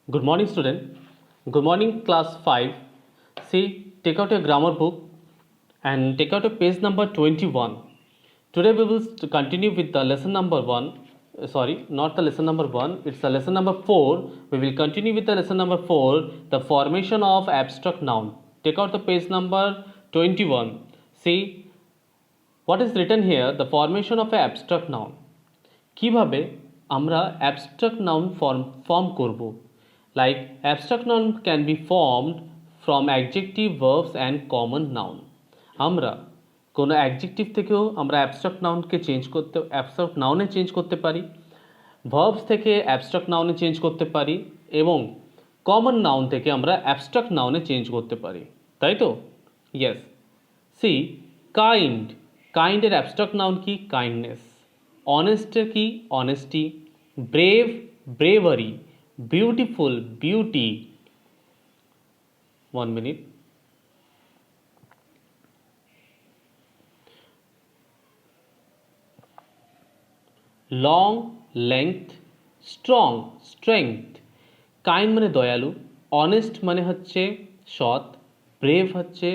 Good morning, student. Good morning, class 5. See, take out your grammar book and take out a page number 21. Today we will continue with the lesson number 1. Sorry, not the lesson number 1, it's the lesson number 4. We will continue with the lesson number 4, the formation of abstract noun. Take out the page number 21. See, what is written here, the formation of an abstract noun. কিভাবে আমরা abstract noun form করব, like abstract noun can be formed from adjective verbs and common noun. আমরা কোনো adjective থেকেও আমরা abstract নাউনকে abstract নাউনে change করতে পারি, verbs থেকে অ্যাবস্ট্রাক্ট নাউনে চেঞ্জ করতে পারি এবং কমন নাউন থেকে আমরা অ্যাবস্ট্রাক্ট নাউনে চেঞ্জ করতে পারি, তাই তো? ইয়েস। সি, কাইন্ডের অ্যাবস্ট্রাক্ট নাউন কি? কাইন্ডনেস। অনেস্টের কি? Honesty. Brave, bravery. Beautiful, beauty. 1 minute। Long, length. Strong, strength. Kind মানে দয়ালু, অনেস্ট মানে হচ্ছে সৎ, ব্রেভ হচ্ছে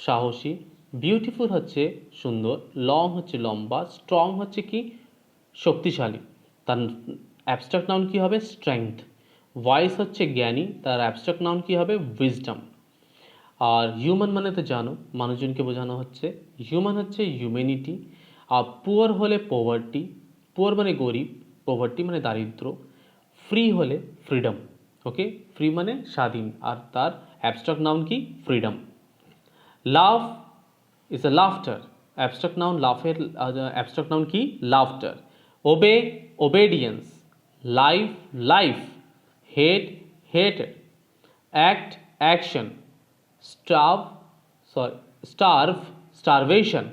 সাহসী, বিউটিফুল হচ্ছে সুন্দর, লং হচ্ছে লম্বা, স্ট্রং হচ্ছে কি? শক্তিশালী। তার অ্যাবস্ট্রাক্ট নাউন কী হবে? স্ট্রেংথ। ওয়াইস হচ্ছে জ্ঞানী, তার অ্যাবস্ট্রাক্ট নাউন কী হবে? উইজডম। আর হিউম্যান মানে তো জানো, মানুষজনকে বোঝানো হচ্ছে। হিউম্যান হচ্ছে হিউম্যানিটি। আর পুয়ার হলে পভার্টি, পুয়ার মানে গরিব, পভার্টি মানে দারিদ্র। ফ্রি হলে ফ্রিডম। ওকে, ফ্রি মানে স্বাধীন, আর তার অ্যাবস্ট্রাক্ট নাউন কি? Freedom. Love is a laughter, abstract noun লাফের অ্যাবস্ট্রাক্ট নাউন কি? Laughter. Obey, obedience. Life, life. Hate, hated. Act, action. starve, starvation.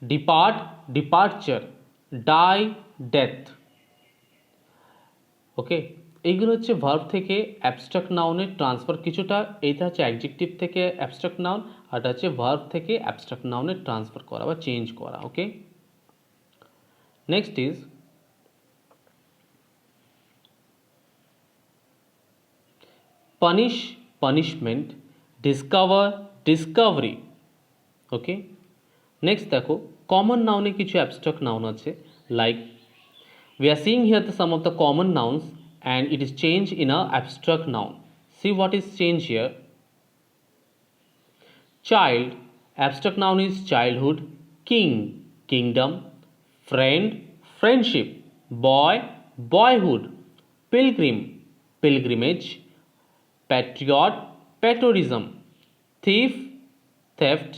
Depart, departure. Die, death. Okay, এইগুলো হচ্ছে ভার্ব থেকে অ্যাবস্ট্রাক্ট নাউনের ট্রান্সফার কিছুটা। এইটা হচ্ছে অ্যাডজেক্টিভ থেকে অ্যাবস্ট্রাক্ট নাউন, আর এটা হচ্ছে ভার্ব থেকে অ্যাবস্ট্রাক্ট নাউনের ট্রান্সফার করা বা চেঞ্জ করা। Okay, next is punish, punishment. Discover, discovery. Okay, next দেখো, কমন নাউনে কিছু অ্যাবস্ট্রাক্ট নাউন আছে, like we are seeing here the some of the common nouns and it is changed in a abstract noun. See what is changed here. Child, abstract noun is childhood. King, kingdom. Friend, friendship. Boy, boyhood. Pilgrim, pilgrimage. Patriot, patriotism. Thief, theft.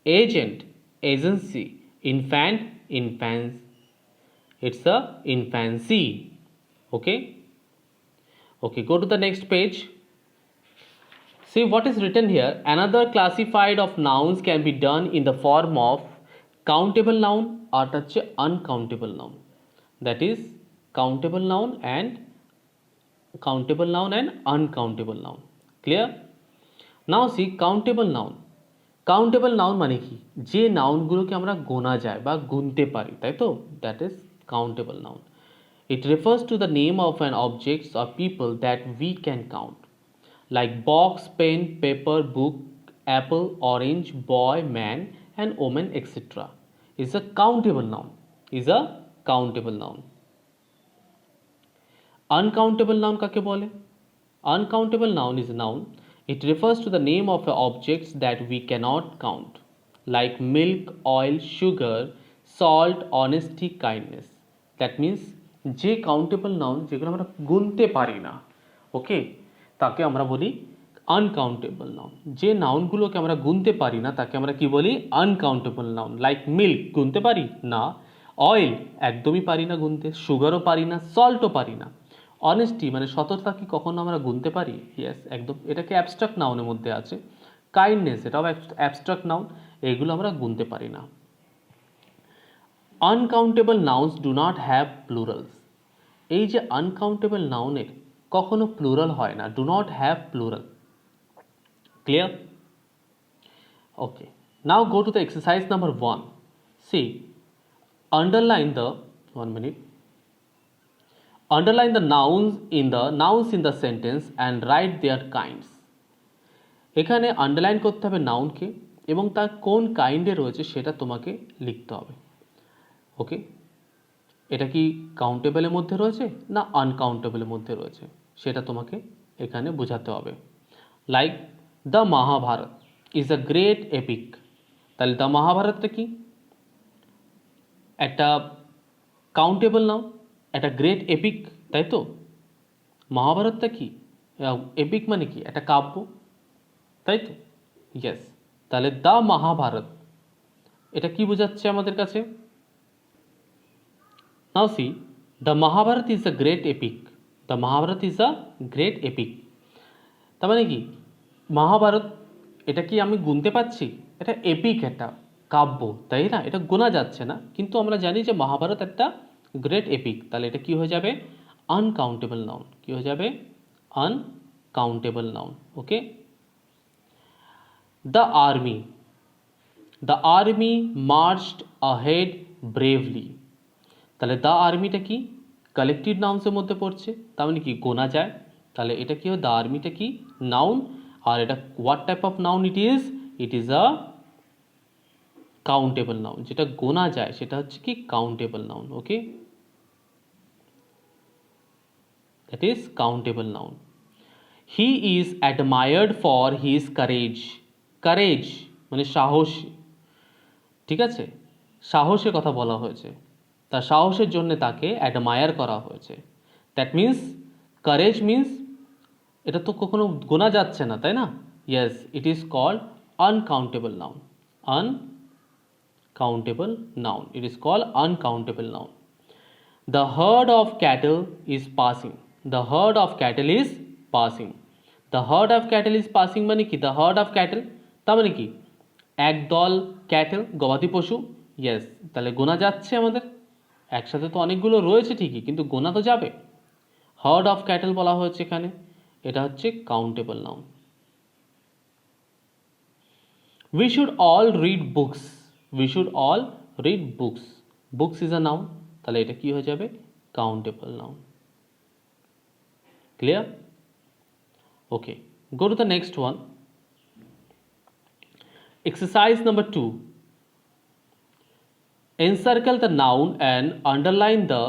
Agent, agency. Infant, infants. It's a infancy. Okay, go to the next page. See what is written here. Another classified of nouns can be done in the form of countable noun or uncountable noun. That is countable noun and uncountable noun. Clear? Now see countable noun. Countable noun মানে কি? যে নাউনগুলোকে আমরা গোনা যায় বা গুনতে পারি, তাই তো? That is countable noun. It refers to the name of an object or people that we can count, like box, pen, paper, book, apple, orange, boy, man, and woman, etc. Is a countable noun. Uncountable noun কাকে বলে? Uncountable noun is a noun. It refers to the name of objects that we cannot count, like milk, oil, sugar, salt, honesty, kindness. That means যে countable noun যেগুলো আমরা গুনতে পারি না, ওকে, তাকে আমরা বলি আনকাউন্টেবল নাউন। যে নাউনগুলোকে আমরা গুনতে পারি না তাকে আমরা কি বলি? Uncountable noun. লাইক মিল্ক গুনতে পারি না, অয়েল একদমই পারি না গুনতে, সুগারও পারি না, সল্টও পারি না। অনেস্টি মানে সততা কি কখনো আমরা গুনতে পারি? ইয়েস, একদম, এটাকে অ্যাবস্ট্রাক্ট নাউনের মধ্যে আছে। কাইন্ডনেস, এটাও অ্যাবস্ট্রাক্ট নাউন, এগুলো আমরা গুনতে পারি না। Uncountable nouns do not have plurals. এই যে আনকাউন্টেবল নাউনের কখনো প্লুরাল হয় না, do not have plural. Clear? Okay, now go to the exercise number 1. See, underline the 1 minute. Underline the nouns in the sentence and write their kinds. এখানে underline করতে হবে নাউনকে এবং তার কোন কাইন্ডে রয়েছে সেটা তোমাকে লিখতে হবে। ওকে, এটা কি কাউন্টেবলের মধ্যে রয়েছে না আনকাউন্টেবলের মধ্যে রয়েছে সেটা তোমাকে এখানে বোঝাতে হবে। Like the Mahabharata is a great epic, তাহলে দ্য মহাভারতটা কি একটা কাউন্টেবল নাউন, একটা গ্রেট এপিক, তাই তো? মহাভারতটা কি এপিক মানে কি একটা কাব্য, তাই তো? ইয়েস, তাহলে দ্য মহাভারত এটা কি বোঝাচ্ছে আমাদের কাছে? Now see, the Mahabharata is a great epic, the Mahabharata is a great epic, তার মানে কি মহাভারত এটা কি আমি গুনতে পারছি? এটা এপিক, একটা কাব্য, তাই না? এটা গোনা যাচ্ছে না, কিন্তু আমরা জানি যে মহাভারত একটা গ্রেট এপিক, তাহলে এটা কি হয়ে যাবে? Uncountable noun. কি হয়ে যাবে? Uncountable noun. Okay, the army, the army marched ahead bravely, তাহলে দ্য আর্মিটা কি কালেকটিভ নাউন্সের মধ্যে পড়ছে, তার মানে কি গোনা যায়, তাহলে এটা কি হয়? দ্য আর্মিটা কি নাউন, আর এটা what type of noun it is? It is a countable noun, যেটা গোনা যায় সেটা হচ্ছে কি countable noun. Okay, that is countable noun. He is admired for his courage, courage মানে সাহস, ঠিক আছে? সাহসের কথা বলা হয়েছে, তার সাহসের জন্য তাকে অ্যাডমায়ার করা হয়েছে। দ্যাট মিন্স কারেজ মিন্স এটা তো কখনো গোনা যাচ্ছে না, তাই না? Yes, it is called uncountable noun, uncountable noun, it is called uncountable noun. The herd of cattle is passing, the herd of cattle is passing, the herd of cattle is passing মানে কি? The herd of cattle তার মানে কি একদল cattle গবাদি পশু। Yes, তাহলে গোনা যাচ্ছে আমাদের, একসাথে তো অনেকগুলো রয়েছে ঠিকই, কিন্তু গোনা তো যাবে। হার্ড অফ ক্যাটেল বলা হয়েছে এখানে, এটা হচ্ছে countable noun. We should all read books, we should all read books, books is a noun, তাহলে এটা কি হয়ে যাবে? Countable noun. Clear? Okay, go to the next one. Exercise number 2. Encircle the noun and underline the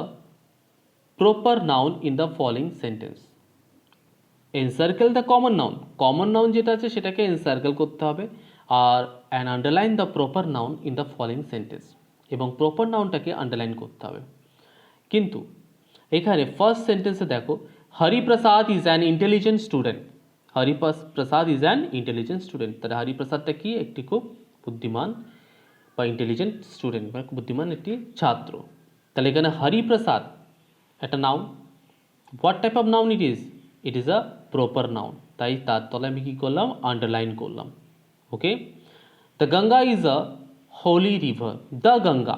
proper noun in the following sentence. Encircle the common noun, common noun যেটা আছে সেটাকে encircle করতে হবে, আর and underline the proper noun in the following sentence, এবং proper nounটাকে underline করতে হবে। কিন্তু এখানে ফার্স্ট সেন্টেন্সে দেখো, Hariprasad is an intelligent student, Hariprasad is an intelligent student, তাহলে হরিপ্রসাদটা কি একটি খুব বুদ্ধিমান বা ইন্টেলিজেন্ট স্টুডেন্ট বা বুদ্ধিমান একটি ছাত্র। তাহলে এখানে হরিপ্রসাদ একটা noun, what type of noun it is? It is a proper noun, তাই তার তলায় আমি কী করলাম? আন্ডারলাইন করলাম। Okay, the Ganga is a holy river, the Ganga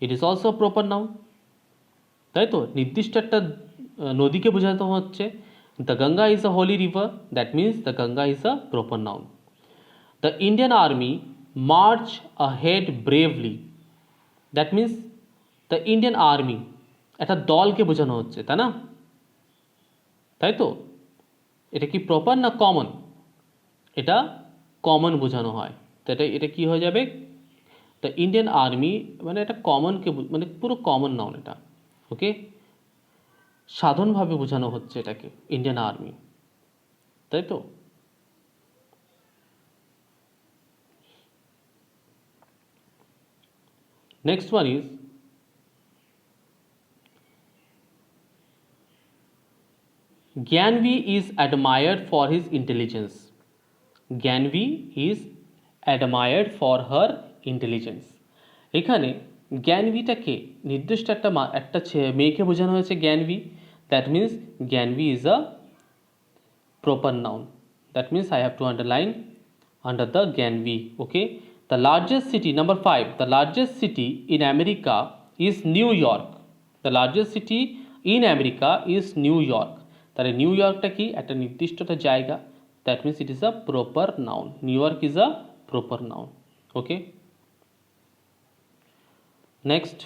it is also proper noun, তাই তো? নির্দিষ্ট একটা নদীকে বোঝাতে হচ্ছে। The Ganga is a holy river, that means the Ganga is a proper noun. The Indian army march ahead bravely, that means the Indian army একটা দলকে বোঝানো হচ্ছে, তাই না? তাই তো? এটা কি প্রপার না কমন? এটা কমন বোঝানো হয়, তো এটা কি হয়ে যাবে? দ্য ইন্ডিয়ান আর্মি মানে এটা কমনকে মানে পুরো কমন নাউন এটা। ওকে, সাধারণভাবে বোঝানো হচ্ছে এটাকে ইন্ডিয়ান আর্মি, তাই তো? Next one is Gyanvi is admired for his intelligence, Gyanvi is admired for her intelligence. এখানে জ্ঞানভিটাকে নির্দিষ্ট একটা মেয়েকে বোঝানো হয়েছে Gyanvi, that means Gyanvi is a proper noun, that means I have to underline under the Gyanvi. Okay, the largest city, number 5, the largest city in America is New York, the largest city in America is New York, তাহলে new ইয়র্কটা কি একটা নির্দিষ্ট জায়গা, that means it is a proper noun, New York is a proper noun. Okay, next,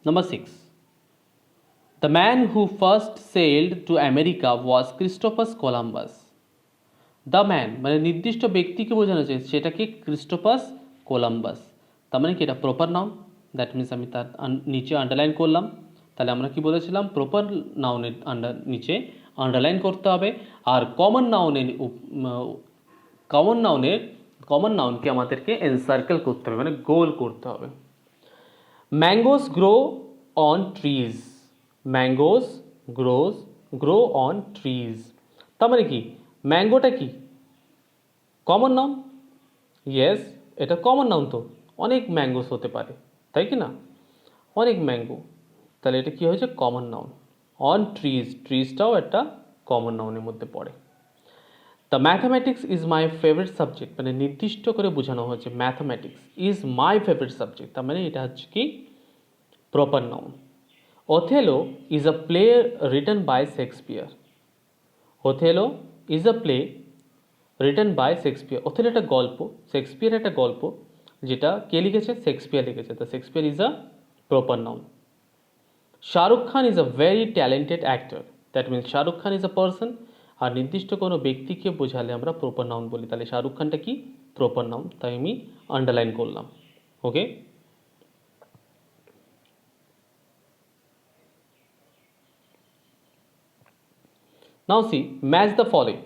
number 6, the man who first sailed to America was Christopher Columbus. The man মানে নির্দিষ্ট ব্যক্তিকে বোঝানো হয়েছে, সেটাকে ক্রিস্টোফাস কলাম্বাস। তার মানে কি এটা প্রপার নাউন, দ্যাট মিনস আমি তার নিচে আন্ডারলাইন করলাম। তাহলে আমরা কি বলেছিলাম, প্রপার নাউনের নিচে আন্ডারলাইন করতে হবে। আর কমন নাউনকে আমাদেরকে এনসার্কেল করতে হবে, মানে গোল করতে হবে। Mangoes grow on trees, mangoes grow on trees. তার মানে কি ম্যাঙ্গোটা কি কমন নাউন? ইয়েস, এটা কমন নাউন, তো অনেক ম্যাঙ্গোস হতে পারে, তাই কি না, অনেক ম্যাঙ্গো। তাহলে এটা কি হয়েছে, কমন নাউন। অন ট্রিজ, ট্রিজটাও একটা কমন নাউনের মধ্যে পড়ে। The mathematics is my favourite subject, মানে নির্দিষ্ট করে বোঝানো হয়েছে mathematics is my favourite subject, তার মানে এটা হচ্ছে কি proper noun. Othello is a play written by Shakespeare, Othello is a play written by Shakespeare. Othello একটা গল্প, শেক্সপিয়ার একটা গল্প, যেটা কে লিখেছে, শেক্সপিয়ার লিখেছে। The Shakespeare is a proper noun. Shahrukh Khan is a very talented actor, that means Shahrukh Khan is a person. আর নির্দিষ্ট কোনো ব্যক্তিকে বোঝালে আমরা প্রপার নাউন বলি, তাহলে শাহরুখ খানটা কি প্রপার নাউন, তাই আমি আন্ডারলাইন করলাম। ওকে, now see, match the following.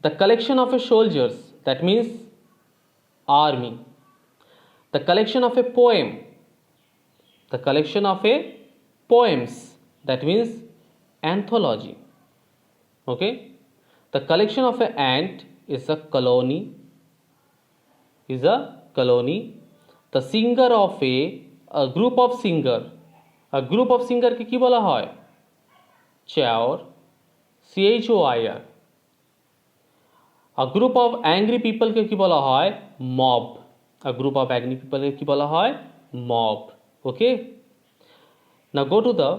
The collection of a soldiers, that means army. The collection of a poem, the collection of a poems, that means anthology. Okay, the collection of an ant is a colony, the singer of a group of singer, a group of singer কে কি বলা হয়, choir, choir. A group of angry people কে কি বলা হয়, mob, a group of angry people কে কি বলা হয়, mob. Okay, now go to the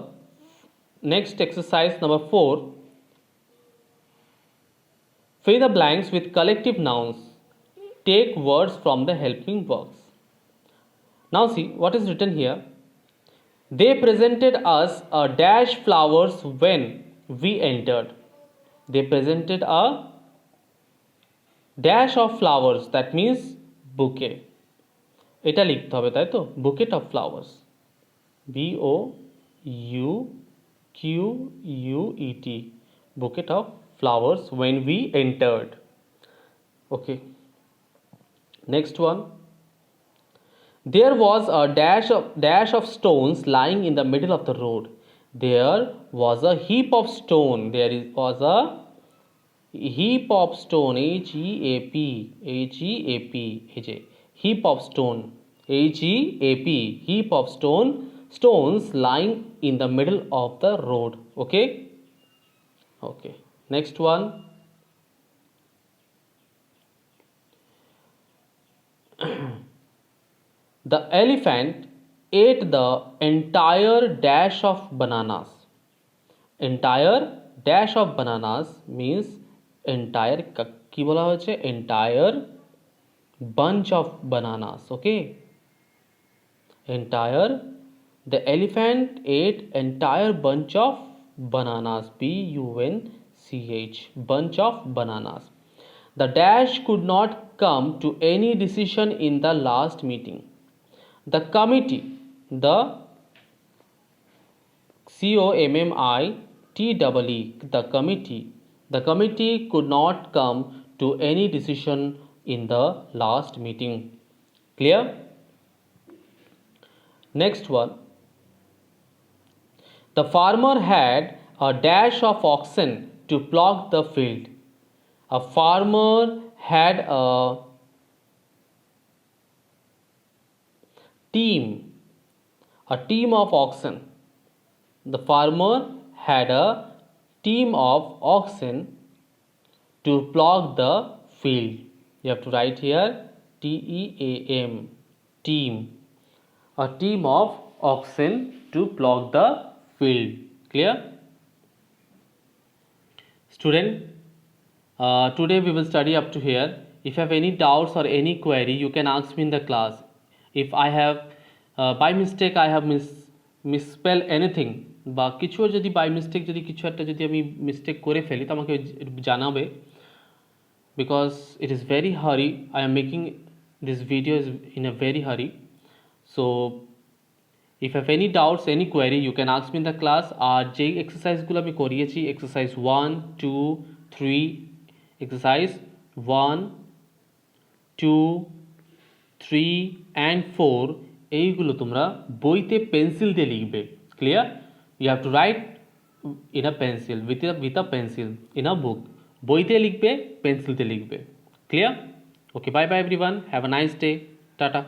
next exercise number 4. Fill the blanks with collective nouns. Take words from the helping box. Now see what is written here. They presented us a dash flowers when we entered. They presented a dash of flowers, that means bouquet. এটা লিখতে হবে, তাই তো, bucket of flowers, BOUQUET, bucket of flowers when we entered. Okay, next one. There was a dash of stones lying in the middle of the road. There was a heap of stone. Was a heap of stone, HEAP, heap of stone, HEAP, heap of stones lying in the middle of the road. Okay, okay, next one. The elephant ate the entire dash of bananas. Entire dash of bananas means entire কি বলা হয়েছে, entire bunch of bananas. Okay, the elephant ate entire bunch of bananas, BUNCH, bunch of bananas. The dash could not come to any decision in the last meeting. The committee, the COMMITEE, the committee could not come to any decision in the last meeting. Clear? Next one. The farmer had a dash of oxen to plough the field. A farmer had a team of oxen. The farmer had a team of oxen to plough the field. You have to write here TEAM, team. A team of oxen to plough the field. Clear? Student, today we will study up to here. If you have any doubts or any query, you can ask me in the class. If I have by mistake I have misspelled anything, বা কিছুও যদি by mistake যদি কিছু একটা যদি আমি mistake করে ফেলি তো আমাকে জানাবে, because it is very hurry, I am making this video is in a very hurry. So if you have any doubts, any query, you can ask me in the class. আর যেই এক্সারসাইজগুলো আমি করিয়েছি, exercise 1, 2, 3, exercise 1, 2, 3 and 4, এইগুলো তোমরা বইতে pencil দিয়ে লিখবে। Clear? You have to write in a pencil, with a pencil in a book. বইতে লিখবে, পেন্সিল দিয়ে লিখবে। Clear? Okay, bye bye everyone, have a nice day, tata.